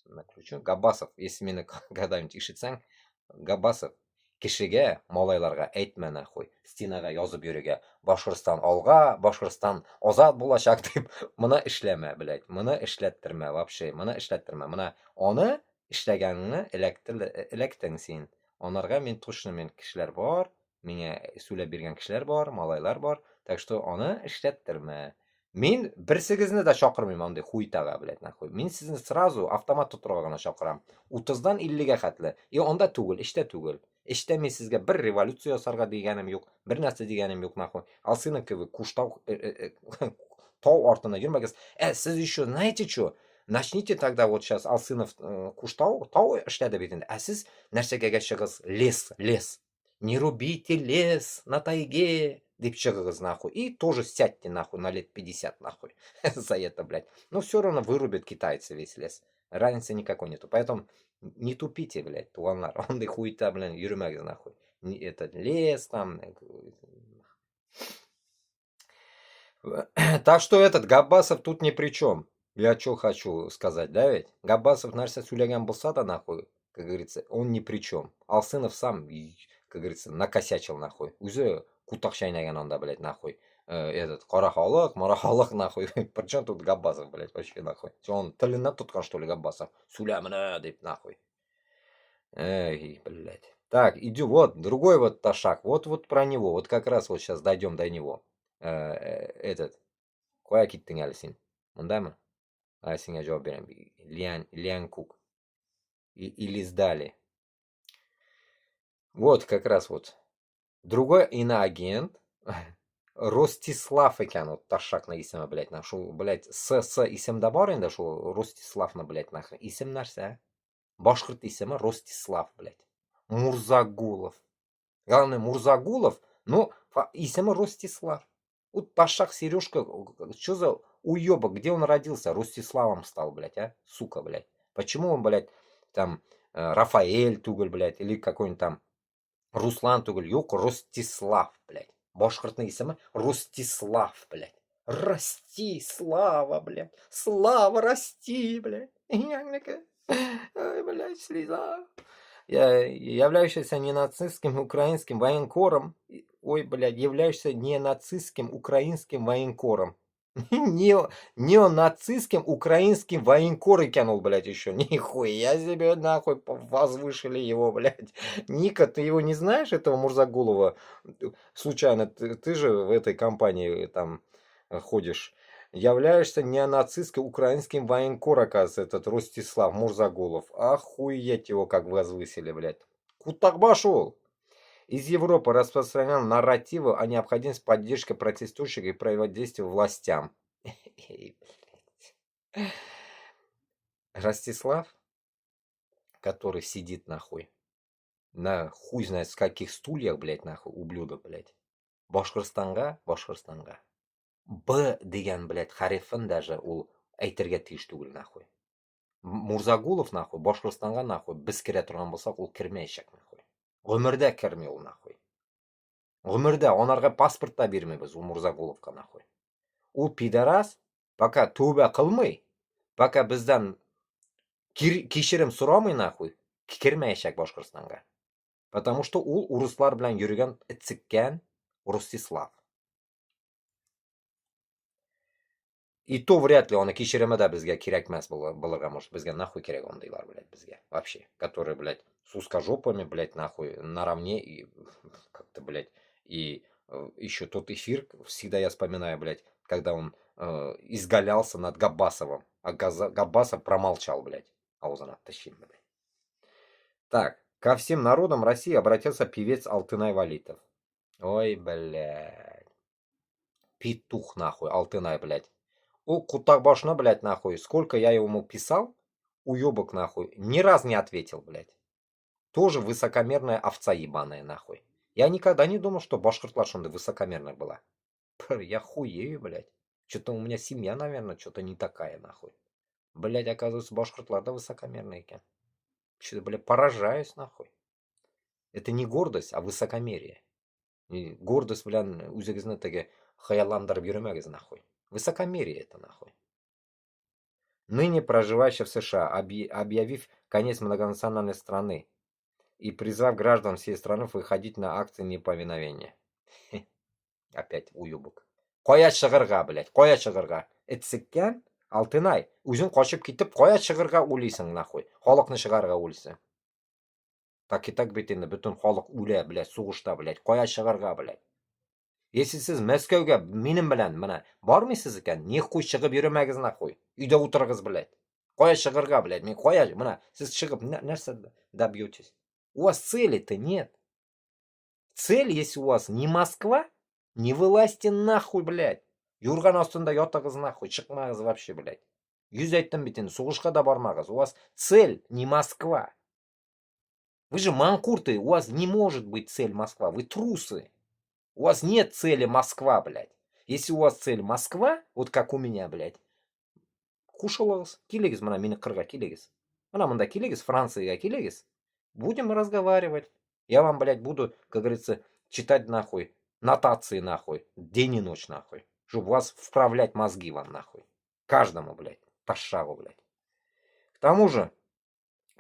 наключу. Габбасов, если мені когда-нибудь ишітсең, Габбасов кешегә, малайларга әйтмә нахуй, стенага язып йөрергә. Башкортстан алга, Башкортстан азат булачак дип, моны эшләмә, блядь. Моны эшләттермә вообще, моны эшләттермә. Моны аны эшләгәнне эләктең син. Анарга мен точно мен кешеләр бар, миңа сөйләп биргән кешеләр бар, малайлар бар. Так что аны эшләттермә. Мин берсегезне дә чакырмыйм андый хуйтага, блядь, нахуй. Мин сезне сразу автомат тотырга гына чакырам. 30-дан 50-гә хәтле. И анда түгел, эштә түгел. Эштә мин сезгә бер революция ясарга дигәнем юк, бер нәрсә дигәнем юк, нахуй. Алсыйның кебек куштау тау артына йөрмәгез. Сез еще знаете что? Начните тогда вот сейчас Алсынов куштау, тау эшләде бит инде. Сез нәрсәгә чыгыз? Лес. Не рубите лес на тайге, дип чыгыгыз нахуй. И тоже сядьте нахуй на лет 50 нахуй за это, блядь. Но все равно вырубят китайцы весь лес. Разницы никакой нету. Поэтому не тупите, блядь, туганлар. Андый хуйта, блин, йөрмәгез нахуй. Этот лес там. Так что этот Габбасов тут ни при чем. Я что хочу сказать, да ведь? Габбасов нәрсә сөйләгән булса да нахуй, как говорится, он ни при чем. Алсынов сам, как говорится, накосячил нахуй. Үзе кутак чайнаган анда, блядь, нахуй. Этот карахалык, марахалык нахуй. Причем тут Габбасов, блядь, вообще нахуй. Он тиленнән тоткан, что ли, Габбасов? Сөйлә менә дип нахуй. Эй, блядь. Так, идем, вот, другой вот Ташак. Вот про него. Вот как раз вот сейчас дойдем до него. Этот. Кая киттің әлі сен? Мында ма? Сеңа жауап берем. Лян Кук. Или сдали. Вот как раз вот. Другой иноагент. Ростислав екен, вот Ташакны исеме, блядь, на шул, блядь, с исемдә бар инде шул Ростиславны, блядь, нахрен. Исем нәрсә? Башкорт исеме Ростислав, блядь. Мурзагулов. Главное, Мурзагулов, но исеме Ростислав. Вот Ташак Сережка, что за уебок, где он родился? Ростиславом стал, блядь, а? Сука, блядь. Почему он, блядь, там Рафаэль Туголь, блядь, или какой-нибудь там Руслан Туголь, yok, Ростислав, блядь. Башкортный исеме Ростислав, блядь. Расти, слава, блядь. Слава, расти, блядь. Ой, блядь, слеза. Являющийся ненацистским украинским военкором, ой, блядь, являющийся ненацистским украинским военкором. Неонацистским украинским военкор тянул, блядь, еще. Нихуя себе, нахуй, возвышили его, блядь. Ника, ты его не знаешь, этого Мурзагулова? Случайно, ты же в этой компании там ходишь. Являешься неонацистским украинским военкор, оказывается, этот Ростислав Мурзагулов. Охуеть его как возвысили, блядь. Кутакба шел. Из Европы распространял нарративы о необходимости поддержки протестующих и противодействия властям. Ростислав, который сидит нахуй, на хуй знает с каких стульях, блядь, нахуй, ублюдок, блядь. Башкортстанга. Б деген, блядь, харифын даже ул әйтергә тиеш түгел, нахуй. Мурзагулов, нахуй, Башкортстанга, нахуй, без керә торган булсак, ул кермәячәк, нахуй. Гомердә керми ул, нахуй. Гомердә анарга паспорт та бирмәйбез ул Мурзагуловка, нахуй. Ул пидорас, пока тәүбә кылмый, пока бездән кичерем сорамый, нахуй, кермәячәк Башкортстанга. Потому что ул урыслар белән йөргән эцеккән Ростислав. И то вряд ли аны кичереме дә безгә кирәкмәс булырга, может, безгә нахуй кирәк андыйлар, блядь, безгә. Вообще, которые, блядь, с узкожопами, блядь, нахуй, наравне и как-то, блядь, и еще тот эфир, всегда я вспоминаю, блядь, когда он изгалялся над Габбасовым, а Габбасов промолчал, блядь, а он оттащил, блядь. Так, ко всем народам России обратился певец Алтынай Валитов. Ой, блядь. Петух, нахуй, Алтынай, блядь. У Кутакбашна, блядь, нахуй. Сколько я ему писал, уебок, нахуй, ни разу не ответил, блядь. Тоже высокомерная овца ебаная, нахуй. Я никогда не думал, что башкортлар шонда высокомерная была. Я хуею, блядь. Что-то у меня семья, наверное, что-то не такая, нахуй. Блядь, оказывается, башкортлар да высокомерные. Что-то, блядь, поражаюсь, нахуй. Это не гордость, а высокомерие. И гордость, блядь, үзегезне теге хаялландырып йөрмәгез, нахуй. Высокомерие это, нахуй. ныне проживающих в США, объявив конец многонациональной страны и призвав граждан всей страны выходить на акции неповиновения. Опять уюбок. Qo'ya chig'irg'a, блядь, qo'ya chig'irg'a. Itsikkan, Altınay, o'zing qochib ketib qo'ya chig'irg'a o'laysan, нахуй. Xalqni chig'irg'a o'lsa. Так и так бит endi butun xalq o'la, блядь, sug'ishda, блядь, qo'ya chig'irg'a, блядь. Если siz Maskovga menim bilan mana bormaysiz ekan, nexuy chiqib yurmagiz, нахуй. Uyda o'tirig'iz, блядь. Qo'ya chig'irg'a, блядь, men qo'ya, mana siz chiqib narsa добьетесь. У вас цели-то нет. Цель, если у вас не Москва, не вылазьте нахуй, блядь. Юрган астында yotag'iz нахуй, chiqmag'iz вообще, блядь. Yuz aytdim bit endi, sug'ishga da bormag'iz. У вас цель не Москва. Вы же манкурты, у вас не может быть цель Москва, вы трусы. У вас нет цели Москва, блядь. Если у вас цель Москва, вот как у меня, блядь, кушалыңыз, келегіз, мына мені қырға келегіз. Мына мында келегіз, Францияға келегіз. Будем разговаривать. Я вам, блядь, буду, как говорится, читать нахуй, нотации нахуй, день и ночь нахуй. Чтобы вас вправлять мозги вам нахуй. Каждому, блядь, по шагу, блядь. К тому же,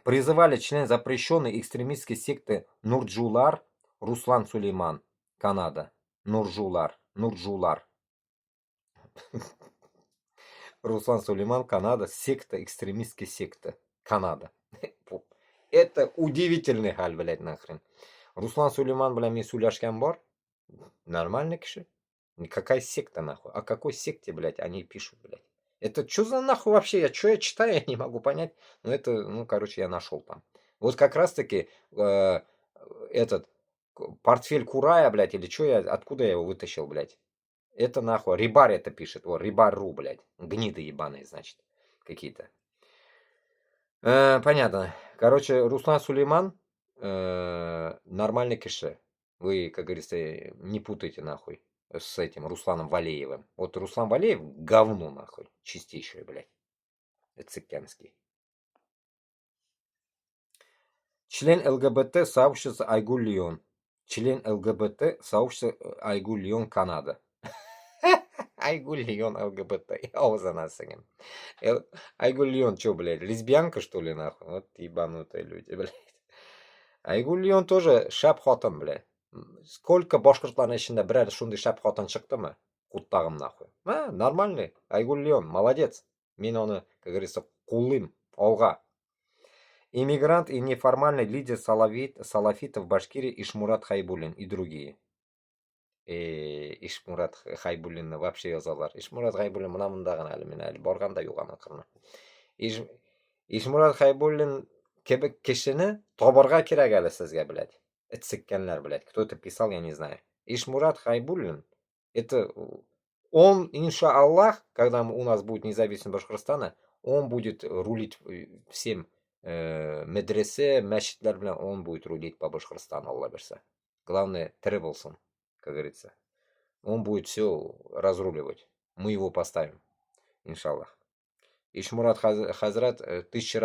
призывали член запрещенной экстремистской секты Нурджулар Руслан Сулейман, Канада. Нурджулар. Руслан Сулейман, Канада. Секта, экстремистская секта. Канада. Это удивительный халь, блядь, нахрен. Руслан Сулейман, блядь, мен сөйләшкән бар. Нормальный киши. Никакая секта, нахуй. О какой секте, блядь, они пишут, блядь. Это что за нахуй вообще? Что я читаю, я не могу понять. Но это, ну, короче, я нашел там. Вот как раз-таки этот портфель Курая, блядь, или что я, откуда я его вытащил, блядь? Это нахуй. Рибар это пишет. Вот, Рибар.ру, блядь. Гниды ебаные, значит. Какие-то. Понятно. Короче, Руслан Сулейман нормальный кише. Вы, как говорится, не путайте нахуй с этим Русланом Валеевым. Вот Руслан Валеев говно нахуй. Чистейшее, блядь. Цыкянский. Член ЛГБТ сообщества Айгуль Лион. Член ЛГБТ сообщества Айгуль Лион, Канада. Айгуль Лион ЛГБТ. Я за нас сыграл. Айгуль Лион, что, блядь, лесбиянка, что ли, нахуй? Вот ебанутые люди, блядь. Айгуль Лион тоже шап хотан, блядь. Сколько башкортларның ішінде бір шундай шап хотан шықтымы? Куттағым, нахуй. Нормальный. Айгуль Лион, молодец. Мен оны, как говорится, кулым, алға. Иммигрант и неформальный лидер салафитов в Башкирии Ишмурат Хайбуллин и другие. Ишмурат Хайбуллинны вообще язалар. Ишмурат Хайбуллин мына мында ғана әлі мен әлі барғанда юған ақырына. Ишмурат Хайбуллин кебек кишини тоборға керек әлі сізге, блядь. Itsikkanlar, блядь. Кто это писал, я не знаю. Ишмурат Хайбуллин, это он, иншаллах, когда у нас будет независимость Башкортостана, он будет рулить всем медресе, мәчетлер, блядь, он будет рулить по Башкортостану, Аллах берса. Главное, Треболсон, как говорится. Он будет все разруливать. Мы его поставим, иншаллах. Ишмурат Хазрат тысячи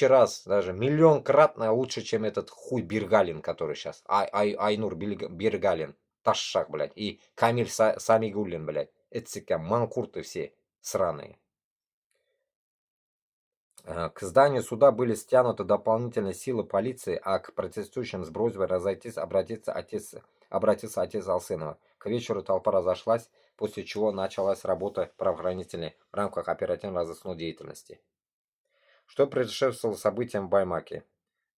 раз, даже миллионкратно лучше, чем этот хуй Биргалин, который сейчас. Айнур Биргалин. Ташшак, блядь. И Камиль Самигуллин, блядь. Это манкурты все сраные. К зданию суда были стянуты дополнительные силы полиции, а к протестующим с просьбой разойтись обратился отец Алсынова. К вечеру толпа разошлась, после чего началась работа правоохранителей в рамках оперативно-розыскной деятельности. Что предшествовало событиям в Баймаке?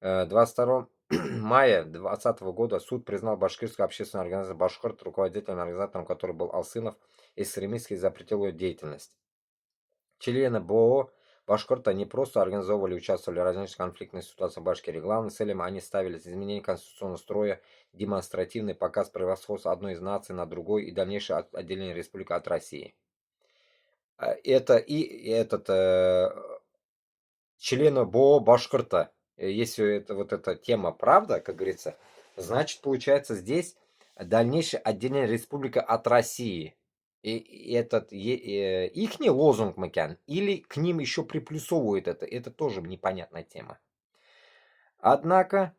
22 мая 2020 года суд признал башкирскую общественную организацию «Башкорт» руководителем организатором, который был Алсынов, экстремистской, запретил ее деятельность. Члены БО Башкорта не просто организовывали и участвовали в различных конфликтных ситуациях в Башкирии. Главным целям они ставили изменение конституционного строя, демонстративный показ превосходства одной из наций над другой и дальнейшее отделение республики от России. Члены БО Башкорта, если эта тема правда, как говорится, значит, получается, здесь дальнейшее отделение республики от России. И этот ихний лозунг макян, или к ним еще приплюсовывают это тоже непонятная тема. Однако